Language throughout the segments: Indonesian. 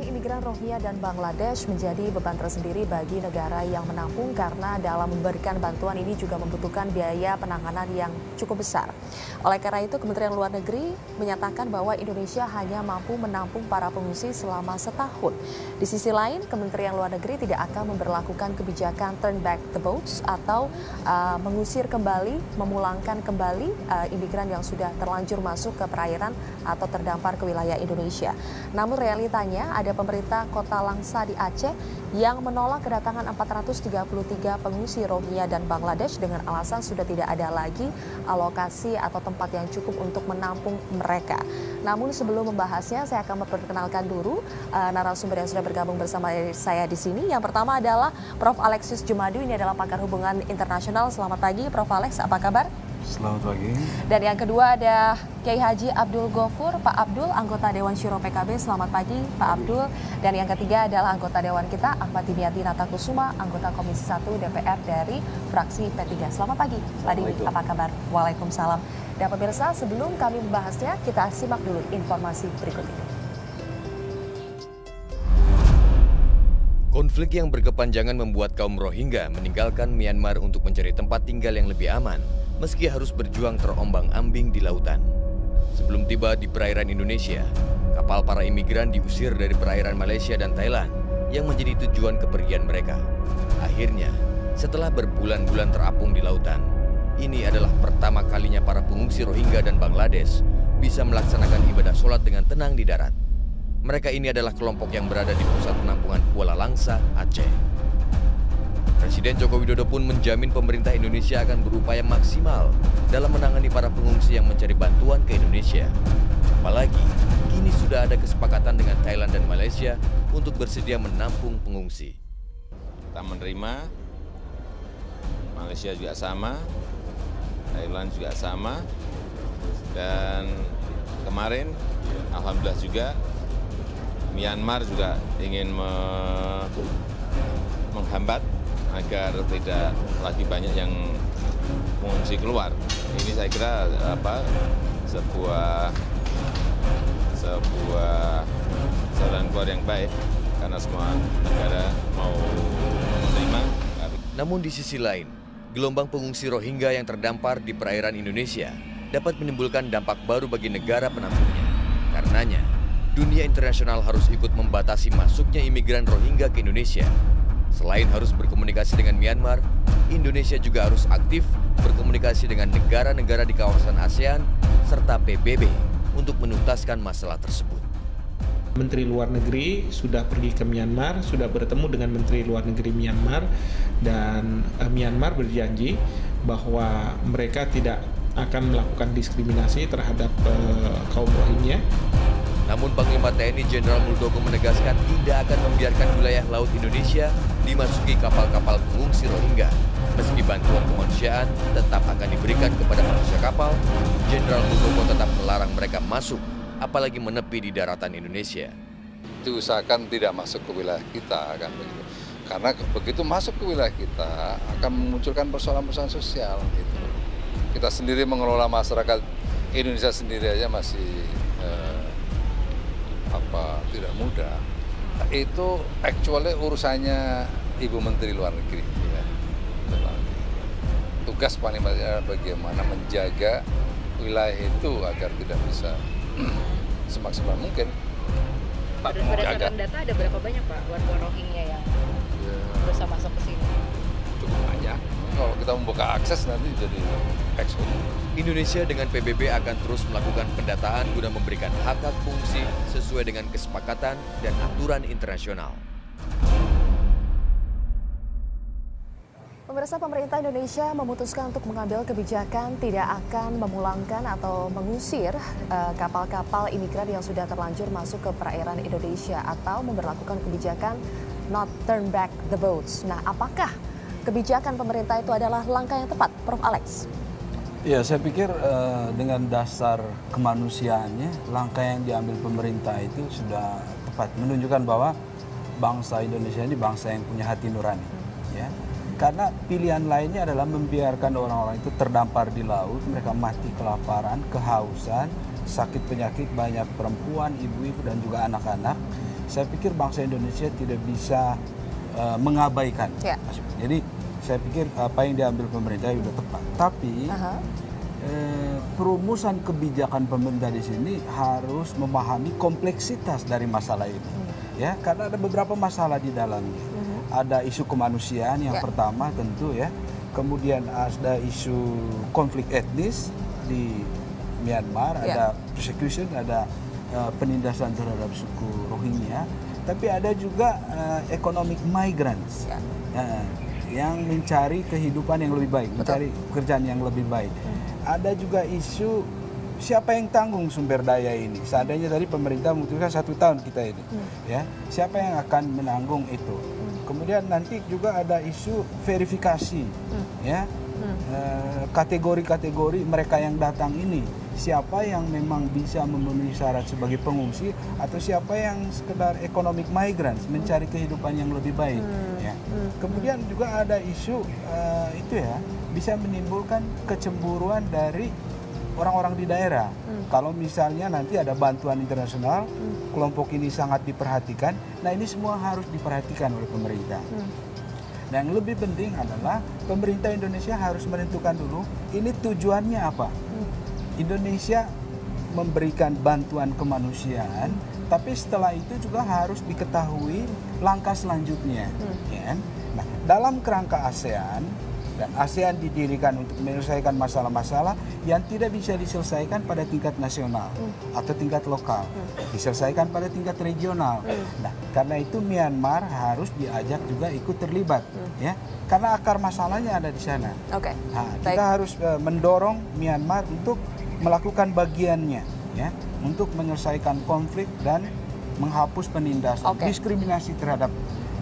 imigran Rohingya dan Bangladesh menjadi beban tersendiri bagi negara yang menampung karena dalam memberikan bantuan ini juga membutuhkan biaya penanganan yang cukup besar. Oleh karena itu, Kementerian Luar Negeri menyatakan bahwa Indonesia hanya mampu menampung para pengungsi selama setahun. Di sisi lain, Kementerian Luar Negeri tidak akan memberlakukan kebijakan turn back the boats atau mengusir kembali, memulangkan kembali imigran yang sudah terlanjur masuk ke perairan atau terdampar ke wilayah Indonesia. Namun realitanya ada pemerintah Kota Langsa di Aceh yang menolak kedatangan 433 pengungsi Rohingya dan Bangladesh dengan alasan sudah tidak ada lagi alokasi atau tempat yang cukup untuk menampung mereka. Namun sebelum membahasnya, saya akan memperkenalkan dulu narasumber yang sudah bergabung bersama saya di sini. Yang pertama adalah Prof. Alexius Jumadu, ini adalah pakar hubungan internasional. Selamat pagi Prof. Alex, apa kabar? Selamat pagi. Dan yang kedua ada Kiai Haji Abdul Ghafur, Pak Abdul, anggota Dewan Syuro PKB. Selamat pagi Pak Abdul. Dan yang ketiga adalah anggota Dewan kita, Ahmad Dimyati Natakusuma, anggota Komisi 1 DPR dari fraksi P3. Selamat pagi Pak Dimi, apa kabar? Waalaikumsalam. Dan pemirsa, sebelum kami membahasnya, kita simak dulu informasi berikut ini. Konflik yang berkepanjangan membuat kaum Rohingya meninggalkan Myanmar untuk mencari tempat tinggal yang lebih aman, meski harus berjuang terombang-ambing di lautan. Sebelum tiba di perairan Indonesia, kapal para imigran diusir dari perairan Malaysia dan Thailand yang menjadi tujuan kepergian mereka. Akhirnya, setelah berbulan-bulan terapung di lautan, ini adalah pertama kalinya para pengungsi Rohingya dan Bangladesh bisa melaksanakan ibadah sholat dengan tenang di darat. Mereka ini adalah kelompok yang berada di pusat penampungan Kuala Langsa, Aceh. Presiden Joko Widodo pun menjamin pemerintah Indonesia akan berupaya maksimal dalam menangani para pengungsi yang mencari bantuan ke Indonesia. Apalagi, kini sudah ada kesepakatan dengan Thailand dan Malaysia untuk bersedia menampung pengungsi. Kita menerima, Malaysia juga sama, Thailand juga sama, dan kemarin alhamdulillah juga Myanmar juga ingin menghambat agar tidak lagi banyak yang mengungsi keluar. Ini saya kira sebuah jalan keluar yang baik karena semua negara mau menerima. Namun di sisi lain, gelombang pengungsi Rohingya yang terdampar di perairan Indonesia dapat menimbulkan dampak baru bagi negara penampungnya. Karenanya, dunia internasional harus ikut membatasi masuknya imigran Rohingya ke Indonesia. Selain harus berkomunikasi dengan Myanmar, Indonesia juga harus aktif berkomunikasi dengan negara-negara di kawasan ASEAN serta PBB untuk menuntaskan masalah tersebut. Menteri Luar Negeri sudah pergi ke Myanmar, sudah bertemu dengan Menteri Luar Negeri Myanmar, dan Myanmar berjanji bahwa mereka tidak akan melakukan diskriminasi terhadap kaum Rohingya. Namun Panglima TNI Jenderal Muldoko menegaskan tidak akan membiarkan wilayah laut Indonesia dimasuki kapal-kapal pengungsi Rohingya. Meski bantuan kemanusiaan tetap akan diberikan kepada manusia kapal, Jenderal Muldoko tetap melarang mereka masuk, apalagi menepi di daratan Indonesia. Diusahakan tidak masuk ke wilayah kita, kan begitu. Karena begitu masuk ke wilayah kita akan memunculkan persoalan-persoalan sosial. Gitu. Kita sendiri mengelola masyarakat Indonesia sendiri aja masih tidak mudah. Itu actually urusannya Ibu Menteri Luar Negeri. Ya. Tugas Panglima adalah bagaimana menjaga wilayah itu agar tidak bisa semaksimal mungkin. Berdasarkan data ada berapa banyak Pak warga Rohingya yang bisa masuk ke sini? Cukup banyak. Kalau kita membuka akses nanti jadi ekspor. Indonesia dengan PBB akan terus melakukan pendataan guna memberikan hak-hak fungsi sesuai dengan kesepakatan dan aturan internasional. Pemirsa, pemerintah Indonesia memutuskan untuk mengambil kebijakan tidak akan memulangkan atau mengusir kapal-kapal imigran yang sudah terlanjur masuk ke perairan Indonesia atau memberlakukan kebijakan not turn back the boats. Nah, apakah kebijakan pemerintah itu adalah langkah yang tepat, Prof. Alex? Ya, saya pikir dengan dasar kemanusiaannya, langkah yang diambil pemerintah itu sudah tepat. Menunjukkan bahwa bangsa Indonesia ini bangsa yang punya hati nurani. Ya. Karena pilihan lainnya adalah membiarkan orang-orang itu terdampar di laut, mereka mati kelaparan, kehausan, sakit penyakit, banyak perempuan, ibu-ibu dan juga anak-anak saya pikir bangsa Indonesia tidak bisa mengabaikan. Jadi saya pikir apa yang diambil pemerintah sudah tepat. Tapi perumusan kebijakan pemerintah di sini harus memahami kompleksitas dari masalah ini. Ya, karena ada beberapa masalah di dalamnya. Ada isu kemanusiaan yang pertama tentu ya. Kemudian ada isu konflik etnis di Myanmar, ada persecution, ada penindasan terhadap suku Rohingya. Tapi ada juga economic migrants yang mencari kehidupan yang lebih baik, mencari pekerjaan yang lebih baik. Ada juga isu siapa yang tanggung sumber daya ini. Seandainya tadi pemerintah memutuskan 1 tahun kita ini, ya siapa yang akan menanggung itu. Kemudian nanti juga ada isu verifikasi, ya kategori-kategori mereka yang datang ini. Siapa yang memang bisa memenuhi syarat sebagai pengungsi atau siapa yang sekedar economic migrants mencari kehidupan yang lebih baik. Ya. Kemudian juga ada isu itu ya bisa menimbulkan kecemburuan dari orang-orang di daerah. Kalau misalnya nanti ada bantuan internasional, kelompok ini sangat diperhatikan. Nah ini semua harus diperhatikan oleh pemerintah. Dan yang lebih penting adalah pemerintah Indonesia harus menentukan dulu ini tujuannya apa. Indonesia memberikan bantuan kemanusiaan, tapi setelah itu juga harus diketahui langkah selanjutnya. Ya. Nah, dalam kerangka ASEAN, dan ASEAN didirikan untuk menyelesaikan masalah-masalah yang tidak bisa diselesaikan pada tingkat nasional atau tingkat lokal, diselesaikan pada tingkat regional. Nah, karena itu Myanmar harus diajak juga ikut terlibat, ya, karena akar masalahnya ada di sana. Nah, kita harus mendorong Myanmar untuk melakukan bagiannya, ya, untuk menyelesaikan konflik dan menghapus penindasan, diskriminasi terhadap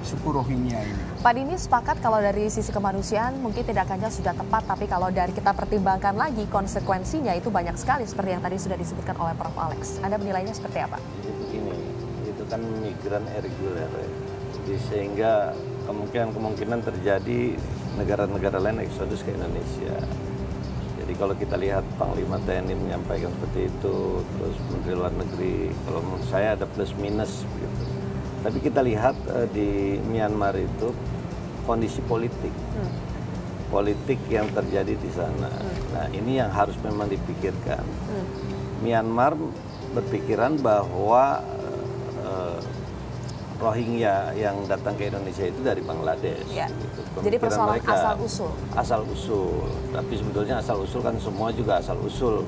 suku Rohingya ini. Pak Dini sepakat kalau dari sisi kemanusiaan mungkin tindakannya sudah tepat, tapi kalau dari kita pertimbangkan lagi konsekuensinya itu banyak sekali seperti yang tadi sudah disebutkan oleh Prof. Alex. Anda menilainya seperti apa? Begini, itu kan migran irregular ya. Jadi sehingga kemungkinan terjadi negara-negara lain eksodus ke Indonesia. Jadi kalau kita lihat Panglima TNI menyampaikan seperti itu, terus Menteri Luar Negeri, kalau menurut saya ada plus minus begitu. Tapi kita lihat di Myanmar itu kondisi politik, politik yang terjadi di sana. Nah ini yang harus memang dipikirkan. Myanmar berpikiran bahwa Rohingya yang datang ke Indonesia itu dari Bangladesh. Gitu. Jadi persoalan asal-usul. Asal-usul. Tapi sebetulnya asal-usul kan semua juga asal-usul.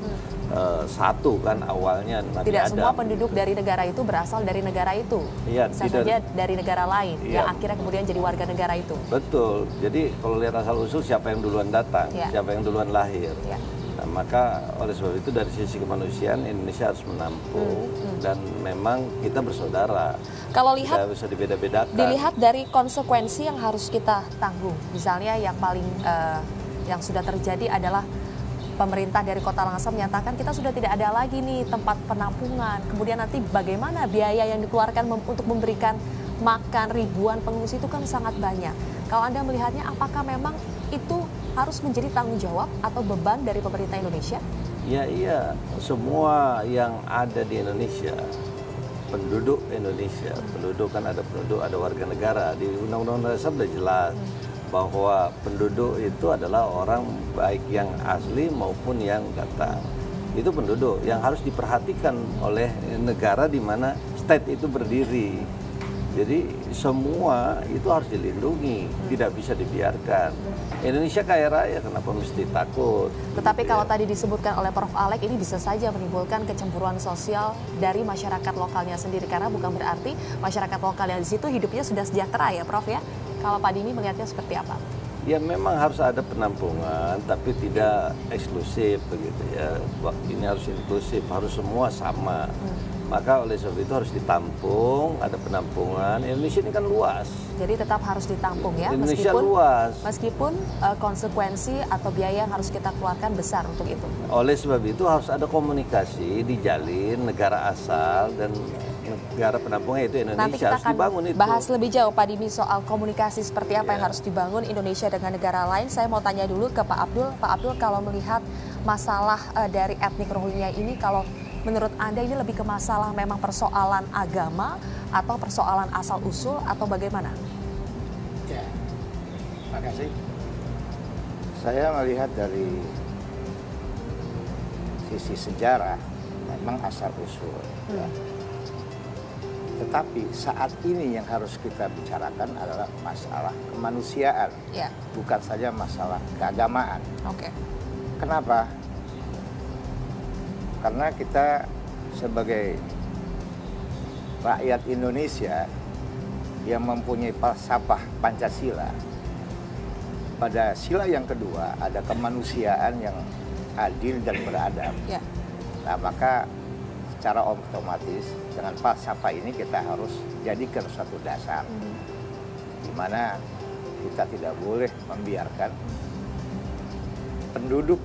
Satu kan awalnya Nabi Tidak Adam. Semua penduduk dari negara itu berasal dari negara itu. Iya, bisa saja dari negara lain yang akhirnya kemudian jadi warga negara itu. Betul. Jadi kalau lihat asal-usul siapa yang duluan datang, siapa yang duluan lahir. Nah, maka oleh sebab itu dari sisi kemanusiaan Indonesia harus menampung dan memang kita bersaudara. Kalau lihat tidak bisa dibeda-bedakan. Dilihat dari konsekuensi yang harus kita tanggung. Misalnya yang paling yang sudah terjadi adalah pemerintah dari Kota Langsa menyatakan kita sudah tidak ada lagi nih tempat penampungan. Kemudian nanti bagaimana biaya yang dikeluarkan untuk memberikan makan ribuan pengungsi itu kan sangat banyak. Kalau Anda melihatnya apakah memang itu harus menjadi tanggung jawab atau beban dari pemerintah Indonesia? Iya, semua yang ada di Indonesia, penduduk Indonesia, penduduk kan ada penduduk, ada warga negara. Di Undang-Undang Dasar sudah jelas bahwa penduduk itu adalah orang baik yang asli maupun yang datang. Itu penduduk yang harus diperhatikan oleh negara di mana state itu berdiri. Jadi semua itu harus dilindungi, tidak bisa dibiarkan. Indonesia kaya raya, kenapa mesti takut? Tetapi kalau tadi disebutkan oleh Prof. Alex, ini bisa saja menimbulkan kecemburuan sosial dari masyarakat lokalnya sendiri. Karena bukan berarti masyarakat lokal yang di situ hidupnya sudah sejahtera ya Prof ya. Kalau Pak Dini melihatnya seperti apa? Ya memang harus ada penampungan, tapi tidak eksklusif begitu ya. Ini harus inklusif, harus semua sama. Maka oleh sebab itu harus ditampung, ada penampungan. Indonesia ini kan luas. Jadi tetap harus ditampung ya, Indonesia luas. Meskipun konsekuensi atau biaya yang harus kita keluarkan besar untuk itu. Oleh sebab itu harus ada komunikasi dijalin negara asal dan negara penampungnya itu Indonesia. Nanti kita harus akan dibangun itu. Bahas lebih jauh Pak Dini soal komunikasi seperti apa yang harus dibangun Indonesia dengan negara lain. Saya mau tanya dulu ke Pak Abdul. Pak Abdul, kalau melihat masalah dari etnik Rohingya ini, kalau menurut Anda ini lebih ke masalah memang persoalan agama atau persoalan asal-usul atau bagaimana? Ya, terima kasih. Saya melihat dari sisi sejarah memang asal-usul. Ya. Tetapi saat ini yang harus kita bicarakan adalah masalah kemanusiaan, bukan saja masalah keagamaan. Oke. Kenapa? Karena kita sebagai rakyat Indonesia yang mempunyai falsafah Pancasila, pada sila yang kedua ada kemanusiaan yang adil dan beradab. Nah, maka secara otomatis dengan falsafah ini kita harus jadikan suatu dasar di mana kita tidak boleh membiarkan penduduk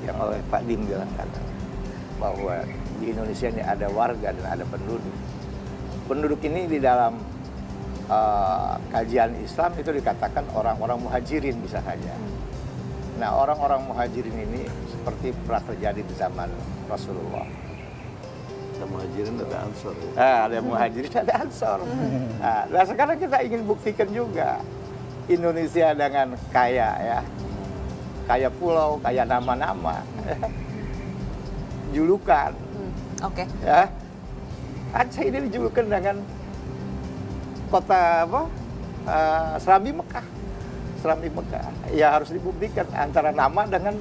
yang oleh Pak Dim bilang bahwa di Indonesia ini ada warga dan ada penduduk. Penduduk ini di dalam kajian Islam itu dikatakan orang-orang muhajirin bisa saja. Nah, orang-orang muhajirin ini seperti pernah terjadi di zaman Rasulullah. Ada muhajirin, ada ansor. Ada muhajirin, ada ansor. Nah, sekarang kita ingin buktikan juga Indonesia dengan kaya kaya pulau, kaya nama-nama, julukan. Oke. Ya, Aceh ini dijulukan dengan kota Serambi Mekah. Serambi Mekah. Ya harus dibuktikan antara nama dengan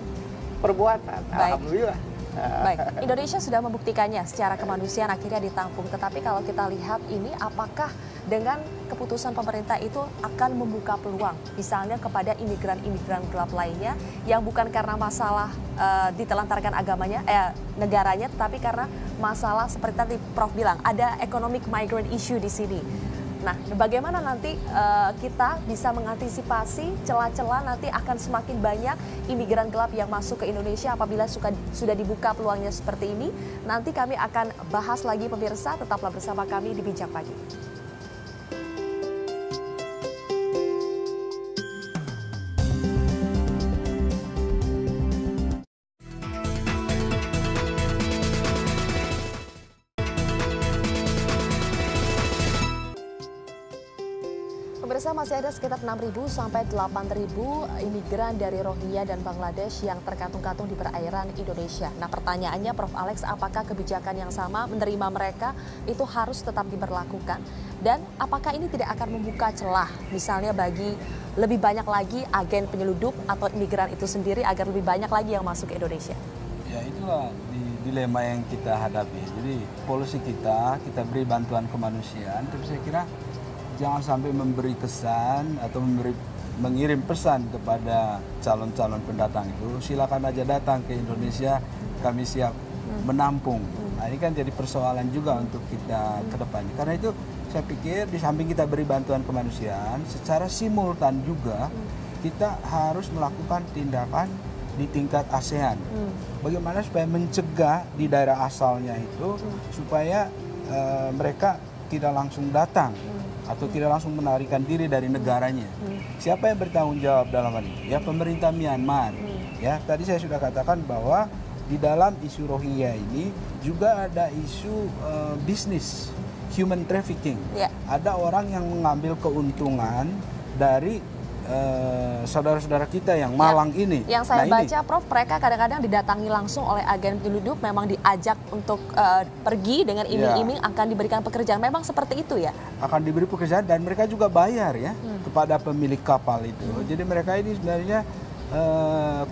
perbuatan. Baik. Alhamdulillah. Baik, Indonesia sudah membuktikannya secara kemanusiaan akhirnya ditampung. Tetapi kalau kita lihat ini, apakah dengan keputusan pemerintah itu akan membuka peluang, misalnya kepada imigran-imigran gelap lainnya yang bukan karena masalah ditelantarkan agamanya, negaranya, tetapi karena masalah seperti tadi Prof bilang, ada economic migrant issue di sini. Nah, bagaimana nanti kita bisa mengantisipasi celah-celah nanti akan semakin banyak imigran gelap yang masuk ke Indonesia apabila sudah dibuka peluangnya seperti ini. Nanti kami akan bahas lagi pemirsa, tetaplah bersama kami di Bincang Pagi. Pemirsa, masih ada sekitar 6.000 sampai 8.000 imigran dari Rohingya dan Bangladesh yang terkatung-katung di perairan Indonesia. Nah, pertanyaannya Prof Alex, apakah kebijakan yang sama menerima mereka itu harus tetap diberlakukan? Dan apakah ini tidak akan membuka celah misalnya bagi lebih banyak lagi agen penyeludup atau imigran itu sendiri agar lebih banyak lagi yang masuk ke Indonesia? Ya, itulah dilema yang kita hadapi. Jadi polisi kita beri bantuan kemanusiaan, tapi saya kira jangan sampai memberi kesan atau mengirim pesan kepada calon-calon pendatang itu, silakan aja datang ke Indonesia, kami siap menampung. Nah, ini kan jadi persoalan juga untuk kita ke depannya. Karena itu saya pikir di samping kita beri bantuan kemanusiaan, secara simultan juga kita harus melakukan tindakan di tingkat ASEAN. Bagaimana supaya mencegah di daerah asalnya itu supaya mereka tidak langsung datang atau tidak langsung menarikan diri dari negaranya. Siapa yang bertanggung jawab dalam hal ini? Ya, pemerintah Myanmar. Ya, tadi saya sudah katakan bahwa di dalam isu Rohingya ini juga ada isu bisnis, human trafficking. Ada orang yang mengambil keuntungan dari saudara-saudara kita yang malang ini. Yang saya baca, Prof, mereka kadang-kadang didatangi langsung oleh agen penyelundup, memang diajak untuk pergi dengan iming-iming akan diberikan pekerjaan. Memang seperti itu ya? Akan diberi pekerjaan dan mereka juga bayar ya kepada pemilik kapal itu. Jadi mereka ini sebenarnya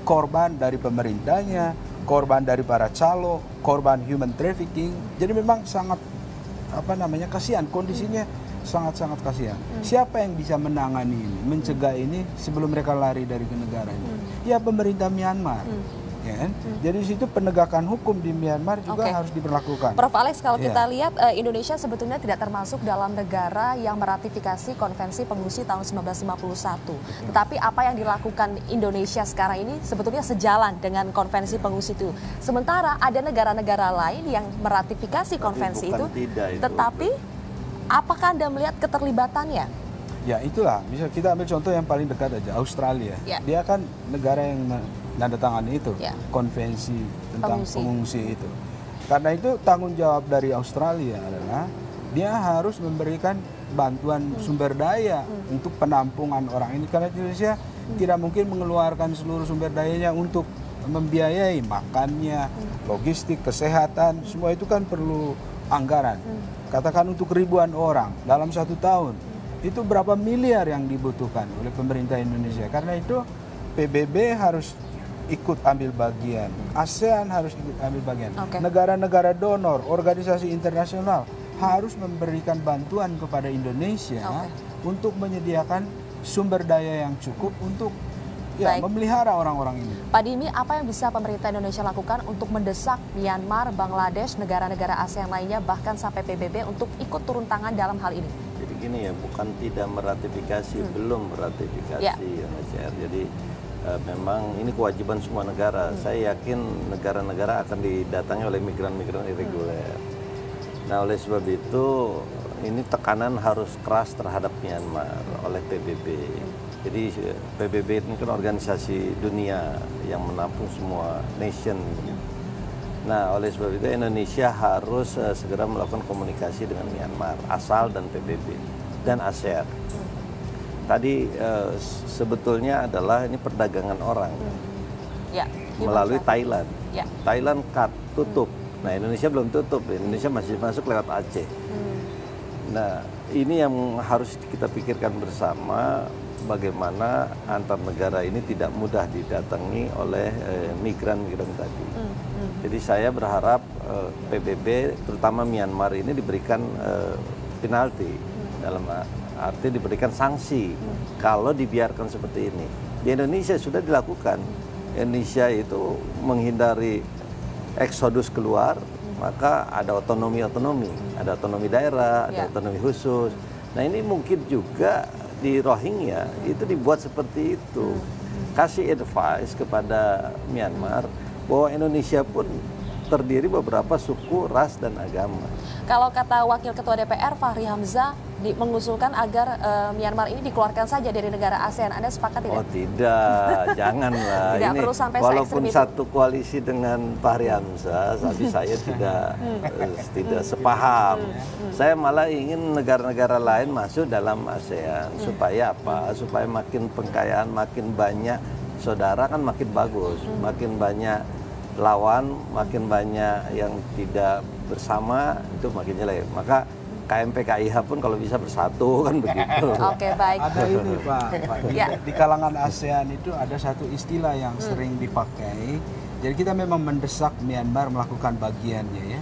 korban dari pemerintahnya, korban dari para calo, korban human trafficking. Jadi memang sangat kasihan kondisinya. Sangat-sangat kasihan. Siapa yang bisa menangani ini, mencegah ini sebelum mereka lari dari ke negaranya? Ya, pemerintah Myanmar. Ya kan? Jadi di situ penegakan hukum di Myanmar juga harus diberlakukan. Prof Alex, kalau kita lihat Indonesia sebetulnya tidak termasuk dalam negara yang meratifikasi Konvensi Pengungsi tahun 1951. Tetapi apa yang dilakukan Indonesia sekarang ini sebetulnya sejalan dengan Konvensi Pengungsi itu. Sementara ada negara-negara lain yang meratifikasi konvensi itu, tetapi apakah Anda melihat keterlibatannya? Ya, itulah. Bisa kita ambil contoh yang paling dekat aja, Australia. Dia kan negara yang menandatangani itu, konvensi tentang pengungsi itu. Karena itu tanggung jawab dari Australia adalah dia harus memberikan bantuan sumber daya untuk penampungan orang ini. Karena Indonesia tidak mungkin mengeluarkan seluruh sumber dayanya untuk membiayai makannya, logistik, kesehatan, semua itu kan perlu anggaran. Katakan untuk ribuan orang dalam 1 tahun, itu berapa miliar yang dibutuhkan oleh pemerintah Indonesia. Karena itu PBB harus ikut ambil bagian, ASEAN harus ikut ambil bagian, negara-negara donor, organisasi internasional harus memberikan bantuan kepada Indonesia untuk menyediakan sumber daya yang cukup untuk memelihara orang-orang ini. Pak Dimi, apa yang bisa pemerintah Indonesia lakukan untuk mendesak Myanmar, Bangladesh, negara-negara ASEAN lainnya, bahkan sampai PBB untuk ikut turun tangan dalam hal ini? Jadi gini ya, bukan tidak meratifikasi, belum meratifikasi UNHCR. Jadi memang ini kewajiban semua negara. Saya yakin negara-negara akan didatangi oleh migran-migran irreguler. Nah, oleh sebab itu ini tekanan harus keras terhadap Myanmar oleh PBB. Jadi PBB ini kan organisasi dunia yang menampung semua nation. Nah, oleh sebab itu Indonesia harus segera melakukan komunikasi dengan Myanmar, asal dan PBB dan ASEAN. Tadi sebetulnya adalah ini perdagangan orang melalui Thailand. Thailand tutup. Nah, Indonesia belum tutup. Indonesia masih masuk lewat Aceh. Nah, ini yang harus kita pikirkan bersama, bagaimana antar negara ini tidak mudah didatangi oleh migran-migran tadi. Jadi saya berharap PBB, terutama Myanmar ini diberikan penalti, dalam arti diberikan sanksi kalau dibiarkan seperti ini. Di Indonesia sudah dilakukan. Indonesia itu menghindari eksodus keluar, maka ada otonomi-otonomi, ada otonomi daerah, ada otonomi khusus. Nah, ini mungkin juga di Rohingya itu dibuat seperti itu. Kasih advice kepada Myanmar bahwa Indonesia pun terdiri beberapa suku, ras, dan agama. Kalau kata Wakil Ketua DPR Fahri Hamzah mengusulkan agar Myanmar ini dikeluarkan saja dari negara ASEAN, Anda sepakat tidak? Oh tidak, janganlah. Tidak ini perlu sampai walaupun satu koalisi dengan Fahri Hamzah, tapi saya tidak sepaham. Saya malah ingin negara-negara lain masuk dalam ASEAN supaya apa? Supaya makin pengkayaan, makin banyak saudara kan makin bagus, makin banyak lawan, makin banyak yang tidak bersama, itu makin jelek. Maka KMP-KIH pun kalau bisa bersatu kan begitu. Oke, baik. Ada ini Pak, di kalangan ASEAN itu ada satu istilah yang sering dipakai. Jadi kita memang mendesak Myanmar melakukan bagiannya ya.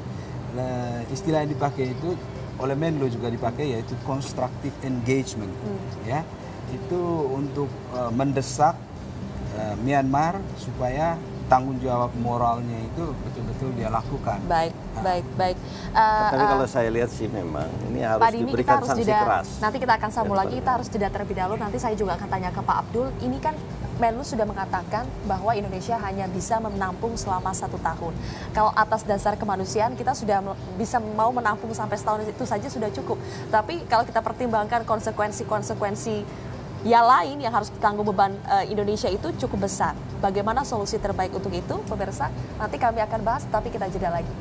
Istilah yang dipakai itu oleh Menlo juga dipakai, yaitu constructive engagement. Ya, itu untuk mendesak Myanmar supaya tanggung jawab moralnya itu betul-betul dia lakukan. Baik. Tapi kalau saya lihat sih memang ini harus diberikan sanksi keras. Nanti kita akan sambung lagi, kita harus jeda terlebih dahulu. Nanti saya juga akan tanya ke Pak Abdul. Ini kan Menlu sudah mengatakan bahwa Indonesia hanya bisa menampung selama 1 tahun. Kalau atas dasar kemanusiaan kita sudah bisa mau menampung sampai setahun itu saja sudah cukup. Tapi kalau kita pertimbangkan konsekuensi lain yang harus ditanggung beban Indonesia itu cukup besar. Bagaimana solusi terbaik untuk itu, pemirsa? Nanti kami akan bahas, tapi kita jeda lagi.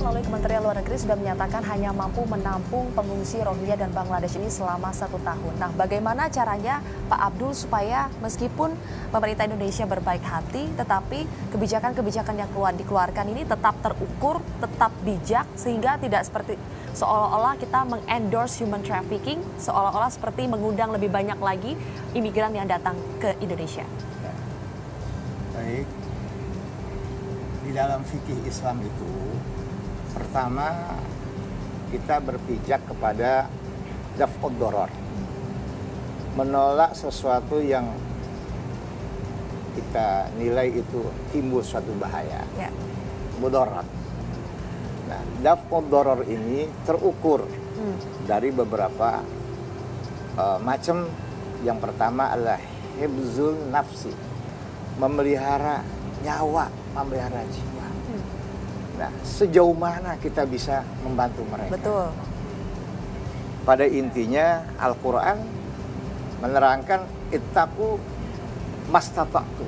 Melalui Kementerian Luar Negeri sudah menyatakan hanya mampu menampung pengungsi Rohingya dan Bangladesh ini selama 1 tahun. Nah, bagaimana caranya Pak Abdul supaya meskipun pemerintah Indonesia berbaik hati, tetapi kebijakan-kebijakan yang dikeluarkan ini tetap terukur, tetap bijak, sehingga tidak seperti seolah-olah kita mengendorse human trafficking, seolah-olah seperti mengundang lebih banyak lagi imigran yang datang ke Indonesia. Baik, di dalam fikih Islam itu pertama, kita berpijak kepada daf'ud doror, menolak sesuatu yang kita nilai itu timbul suatu bahaya, mudarat. Nah, daf'ud doror ini terukur dari beberapa macam. Yang pertama adalah hibzul nafsi, memelihara nyawa, memelihara jiwa. Nah, sejauh mana kita bisa membantu mereka? Betul. Pada intinya Al-Quran menerangkan ittaqu mastata'tu.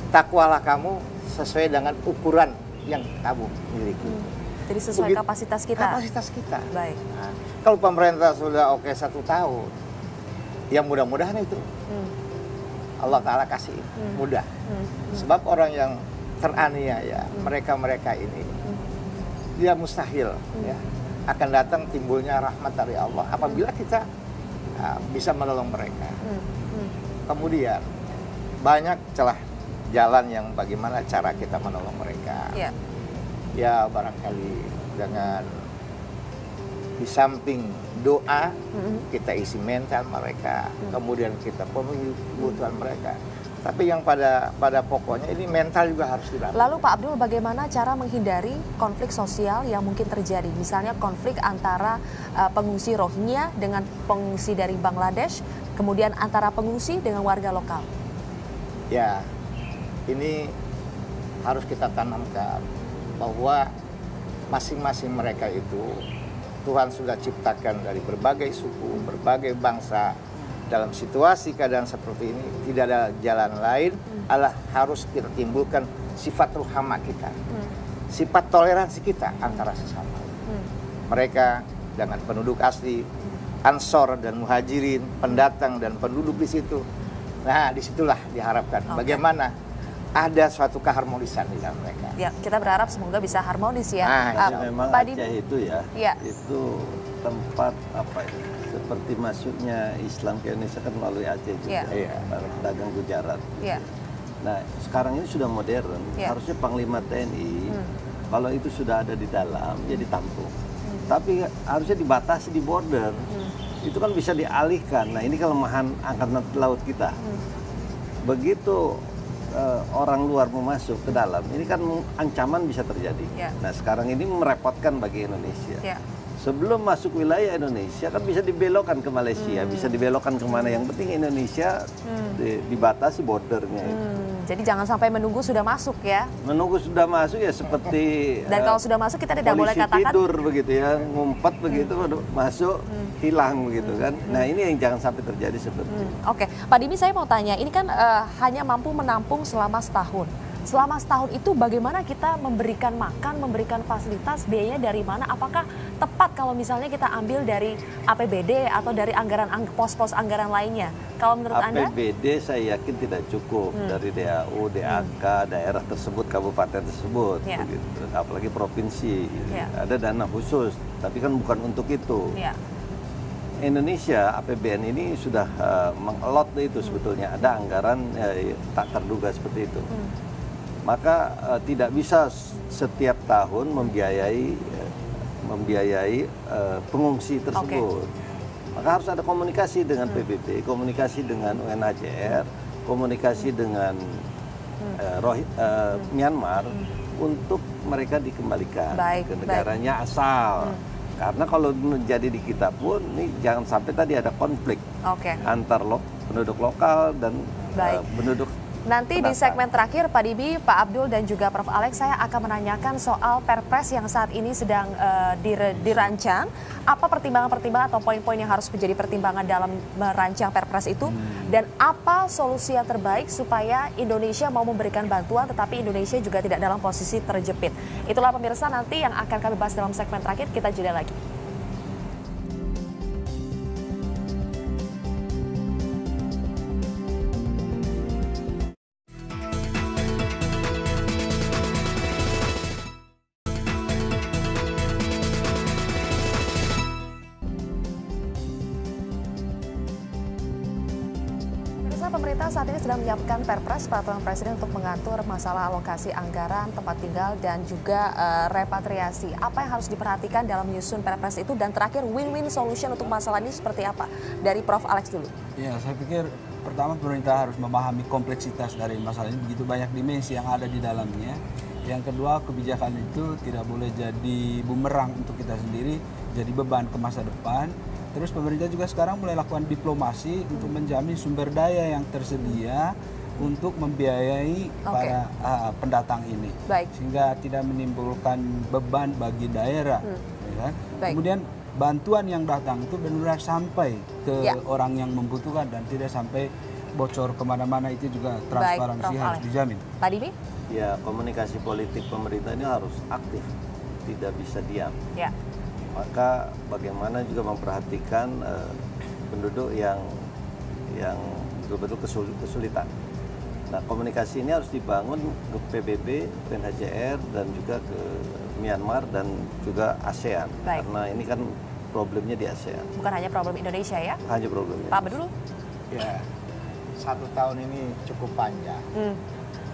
Takwalah kamu sesuai dengan ukuran yang kamu miliki. Jadi sesuai kapasitas kita. Kapasitas kita. Baik. Nah, kalau pemerintah sudah 1 tahun, ya mudah-mudahan itu Allah Ta'ala kasih mudah. Sebab orang yang teraniaya, mereka-mereka ini, dia mustahil ya, akan datang timbulnya rahmat dari Allah apabila kita bisa menolong mereka. Kemudian banyak celah jalan yang bagaimana cara kita menolong mereka. Ya barangkali dengan di samping doa kita isi mental mereka, kemudian kita penuhi kebutuhan mereka. Tapi yang pada pokoknya ini mental juga harus dibangun. Lalu Pak Abdul, bagaimana cara menghindari konflik sosial yang mungkin terjadi? Misalnya konflik antara pengungsi Rohingya dengan pengungsi dari Bangladesh, kemudian antara pengungsi dengan warga lokal. Ya, ini harus kita tanamkan bahwa masing-masing mereka itu Tuhan sudah ciptakan dari berbagai suku, berbagai bangsa. Dalam situasi keadaan seperti ini tidak ada jalan lain, adalah harus kita timbulkan sifat ruhama kita, sifat toleransi kita antara sesama. Mereka dengan penduduk asli, Ansor dan Muhajirin, pendatang dan penduduk di situ. Nah, disitulah diharapkan bagaimana ada suatu keharmonisan di dalam mereka. Ya, kita berharap semoga bisa harmonis ya. Memang Aceh itu itu tempat apa ya? Seperti masuknya Islam ke Indonesia kan melalui Aceh juga, para pedagang Gujarat. Nah, sekarang ini sudah modern, harusnya Panglima TNI, kalau itu sudah ada di dalam, ya ditampung. Tapi harusnya dibatasi di border, itu kan bisa dialihkan. Nah, ini kelemahan angkatan laut kita. Begitu orang luar mau masuk ke dalam, ini kan ancaman bisa terjadi. Nah, sekarang ini merepotkan bagi Indonesia. Sebelum masuk wilayah Indonesia kan bisa dibelokkan ke Malaysia, bisa dibelokkan kemana. Yang penting Indonesia dibatasi bordernya. Jadi jangan sampai menunggu sudah masuk ya. Menunggu sudah masuk ya seperti dan kalau sudah masuk kita tidak boleh katakan tidur begitu ya, ngumpet begitu masuk hilang begitu kan. Nah, ini yang jangan sampai terjadi seperti itu. Oke, Pak Dimi, saya mau tanya, ini kan hanya mampu menampung selama setahun. Selama setahun itu bagaimana kita memberikan makan, memberikan fasilitas, biayanya dari mana? Apakah tepat kalau misalnya kita ambil dari APBD atau dari anggaran pos-pos anggaran lainnya? Kalau menurut Anda? APBD saya yakin tidak cukup dari DAU, DAK, daerah tersebut, kabupaten tersebut, begitu. Apalagi provinsi. Ada dana khusus, tapi kan bukan untuk itu. Indonesia APBN ini sudah mengelot itu sebetulnya, ada anggaran tak terduga seperti itu. Maka tidak bisa setiap tahun membiayai pengungsi tersebut. Maka harus ada komunikasi dengan PBB, komunikasi dengan UNHCR, komunikasi dengan Myanmar untuk mereka dikembalikan ke negaranya asal. Karena kalau menjadi di kita pun, ini jangan sampai tadi ada konflik antar penduduk lokal dan penduduk. Nanti di segmen terakhir Pak Dimi, Pak Abdul dan juga Prof. Alex, saya akan menanyakan soal Perpres yang saat ini sedang dirancang. Apa pertimbangan-pertimbangan atau poin-poin yang harus menjadi pertimbangan dalam merancang Perpres itu? Dan apa solusi yang terbaik supaya Indonesia mau memberikan bantuan tetapi Indonesia juga tidak dalam posisi terjepit. Itulah pemirsa nanti yang akan kami bahas dalam segmen terakhir. Kita jeda lagi. Pemerintah saat ini sedang menyiapkan Perpres Peraturan Presiden untuk mengatur masalah alokasi anggaran, tempat tinggal, dan juga repatriasi. Apa yang harus diperhatikan dalam menyusun Perpres itu? Dan terakhir, win-win solution untuk masalah ini seperti apa? Dari Prof. Alex dulu. Ya, saya pikir pertama pemerintah harus memahami kompleksitas dari masalah ini, begitu banyak dimensi yang ada di dalamnya. Yang kedua, kebijakan itu tidak boleh jadi bumerang untuk kita sendiri, jadi beban ke masa depan. Terus pemerintah juga sekarang mulai lakukan diplomasi untuk menjamin sumber daya yang tersedia untuk membiayai para pendatang ini, sehingga tidak menimbulkan beban bagi daerah. Ya. Kemudian bantuan yang datang itu benar-benar sampai ke orang yang membutuhkan dan tidak sampai bocor kemana-mana, itu juga transparansi harus dijamin. Pak Dimi? Ya, komunikasi politik pemerintah ini harus aktif, tidak bisa diam. Ya. Maka bagaimana juga memperhatikan penduduk yang betul-betul kesulitan. Nah, komunikasi ini harus dibangun ke PBB, UNHCR, dan juga ke Myanmar dan juga ASEAN. Karena ini kan problemnya di ASEAN. Bukan hanya problem Indonesia ya? Hanya problemnya. Pak Bedulu? Ya, 1 tahun ini cukup panjang.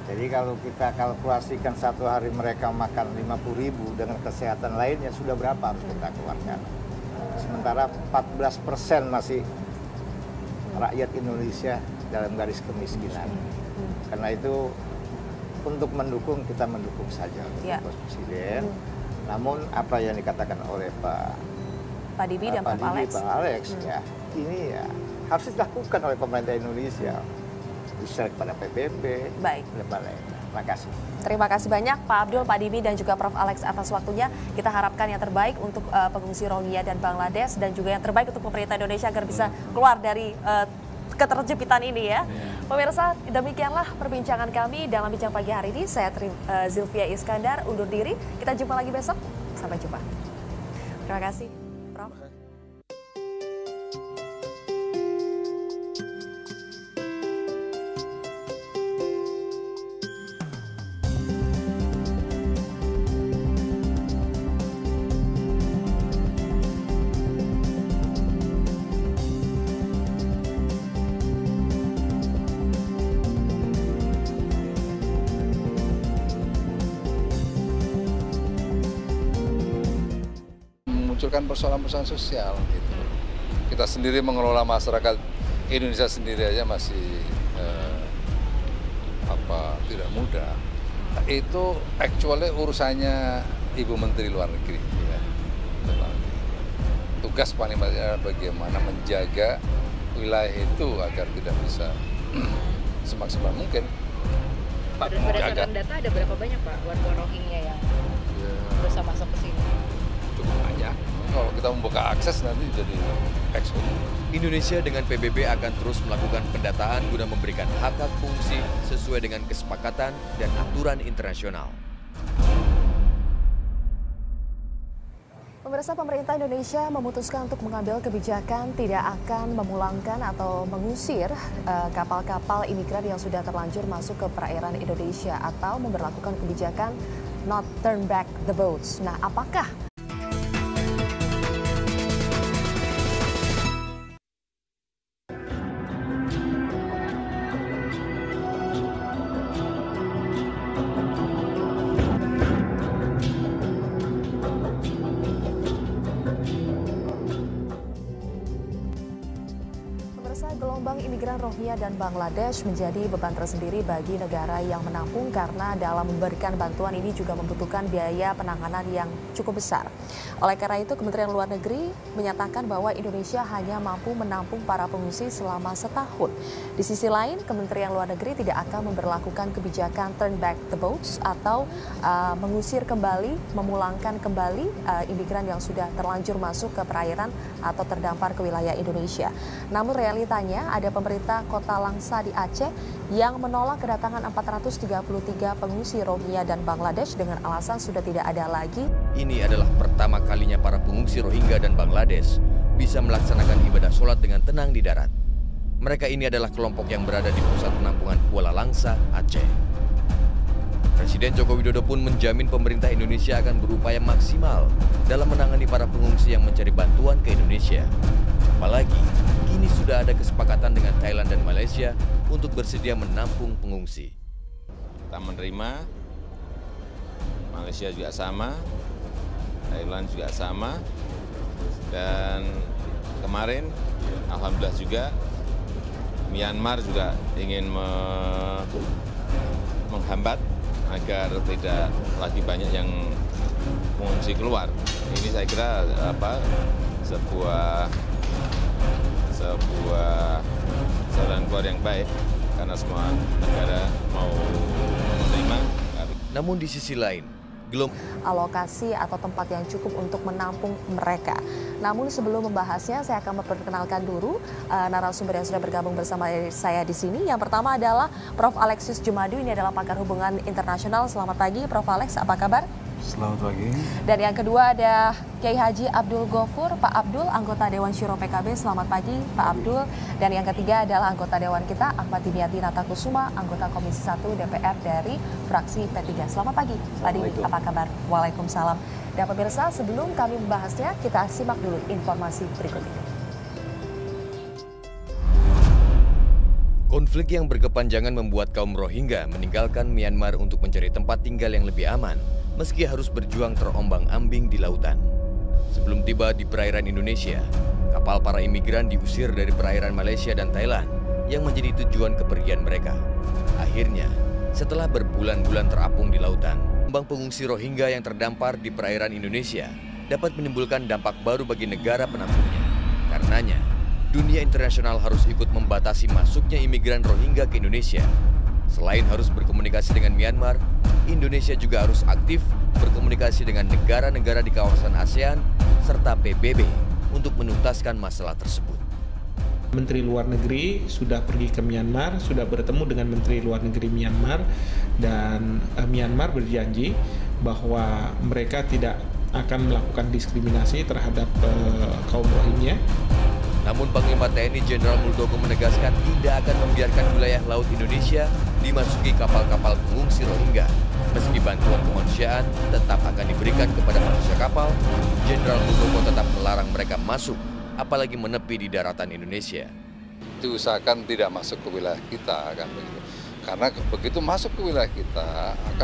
Jadi kalau kita kalkulasikan 1 hari mereka makan 50.000 dengan kesehatan lainnya, sudah berapa harus kita keluarkan? Sementara 14% masih rakyat Indonesia dalam garis kemiskinan. Karena itu untuk mendukung, kita mendukung saja Bapak Presiden. Namun apa yang dikatakan oleh Pak Dimi dan Pak Alex, ya, ini ya harus dilakukan oleh pemerintah Indonesia. Bisa kepada PBB, terima kasih. Terima kasih banyak Pak Abdul, Pak Dimi, dan juga Prof. Alex atas waktunya. Kita harapkan yang terbaik untuk pengungsi Rohingya dan Bangladesh, dan juga yang terbaik untuk pemerintah Indonesia agar bisa keluar dari keterjepitan ini ya. Pemirsa, demikianlah perbincangan kami dalam Bincang Pagi hari ini. Saya Zilvia Iskandar undur diri. Kita jumpa lagi besok. Sampai jumpa. Terima kasih, Prof. Munculkan persoalan-persoalan sosial gitu. Kita sendiri mengelola masyarakat Indonesia sendiri aja masih tidak mudah. Itu actually urusannya Ibu Menteri Luar Negeri ya. Tugas paling penting adalah bagaimana menjaga wilayah itu agar tidak bisa semaksimal mungkin. Berdasarkan data ada berapa banyak Pak warga Rohingya yang berusaha masuk ke sini? Cukup banyak. Kalau kita membuka akses nanti jadi ekspor. Indonesia dengan PBB akan terus melakukan pendataan guna memberikan hak-hak fungsi sesuai dengan kesepakatan dan aturan internasional. Pemirsa, pemerintah Indonesia memutuskan untuk mengambil kebijakan tidak akan memulangkan atau mengusir kapal-kapal imigran yang sudah terlanjur masuk ke perairan Indonesia atau memberlakukan kebijakan not turn back the boats. Nah, apakah gelombang imigran Rohingya dan Bangladesh menjadi beban tersendiri bagi negara yang menampung karena dalam memberikan bantuan ini juga membutuhkan biaya penanganan yang cukup besar. Oleh karena itu, Kementerian Luar Negeri menyatakan bahwa Indonesia hanya mampu menampung para pengungsi selama setahun. Di sisi lain, Kementerian Luar Negeri tidak akan memberlakukan kebijakan turn back the boats atau mengusir kembali, memulangkan kembali imigran yang sudah terlanjur masuk ke perairan atau terdampar ke wilayah Indonesia. Namun realitanya ada pemerintah Kota Langsa di Aceh yang menolak kedatangan 433 pengungsi Rohingya dan Bangladesh dengan alasan sudah tidak ada lagi. Ini adalah pertama kalinya para pengungsi Rohingya dan Bangladesh bisa melaksanakan ibadah sholat dengan tenang di darat. Mereka ini adalah kelompok yang berada di pusat penampungan Kuala Langsa, Aceh. Presiden Joko Widodo pun menjamin pemerintah Indonesia akan berupaya maksimal dalam menangani para pengungsi yang mencari bantuan ke Indonesia. Apalagi, kini sudah ada kesepakatan dengan Thailand dan Malaysia untuk bersedia menampung pengungsi. Kita menerima, Malaysia juga sama, Thailand juga sama, dan kemarin alhamdulillah juga Myanmar juga ingin menghambat agar tidak lagi banyak yang mengungsi keluar. Ini saya kira sebuah sebuah jalan keluar yang baik karena semua negara mau menerima. Namun di sisi lain, alokasi atau tempat yang cukup untuk menampung mereka. Namun sebelum membahasnya, saya akan memperkenalkan dulu narasumber yang sudah bergabung bersama saya di sini. Yang pertama adalah Prof. Alexius Jumadu, ini adalah pakar hubungan internasional. Selamat pagi, Prof. Alex, apa kabar? Selamat pagi. Dan yang kedua ada Kiai Haji Abdul Ghafur, Pak Abdul, anggota Dewan Syuro PKB. Selamat pagi, Pak Abdul. Dan yang ketiga adalah anggota Dewan kita, Ahmad Dimyati Natakusuma, anggota Komisi 1 DPR dari fraksi P3. Selamat pagi, Pak Dimi, apa kabar? Waalaikumsalam. Dan pemirsa, sebelum kami membahasnya, kita simak dulu informasi berikut ini. Konflik yang berkepanjangan membuat kaum Rohingya meninggalkan Myanmar untuk mencari tempat tinggal yang lebih aman, meski harus berjuang terombang-ambing di lautan. Sebelum tiba di perairan Indonesia, kapal para imigran diusir dari perairan Malaysia dan Thailand yang menjadi tujuan kepergian mereka. Akhirnya, setelah berbulan-bulan terapung di lautan, gelombang pengungsi Rohingya yang terdampar di perairan Indonesia dapat menimbulkan dampak baru bagi negara penampungnya. Karenanya, dunia internasional harus ikut membatasi masuknya imigran Rohingya ke Indonesia. Selain harus berkomunikasi dengan Myanmar, Indonesia juga harus aktif berkomunikasi dengan negara-negara di kawasan ASEAN serta PBB untuk menuntaskan masalah tersebut. Menteri Luar Negeri sudah pergi ke Myanmar, sudah bertemu dengan Menteri Luar Negeri Myanmar, dan Myanmar berjanji bahwa mereka tidak akan melakukan diskriminasi terhadap kaum Rohingya. Namun Panglima TNI Jenderal Muldoko menegaskan tidak akan membiarkan wilayah laut Indonesia dimasuki kapal-kapal pengungsi Rohingya. Meski bantuan kemanusiaan tetap akan diberikan kepada manusia kapal, Jenderal Muldoko tetap melarang mereka masuk, apalagi menepi di daratan Indonesia. Diusahakan tidak masuk ke wilayah kita, kan begitu. Karena begitu masuk ke wilayah kita akan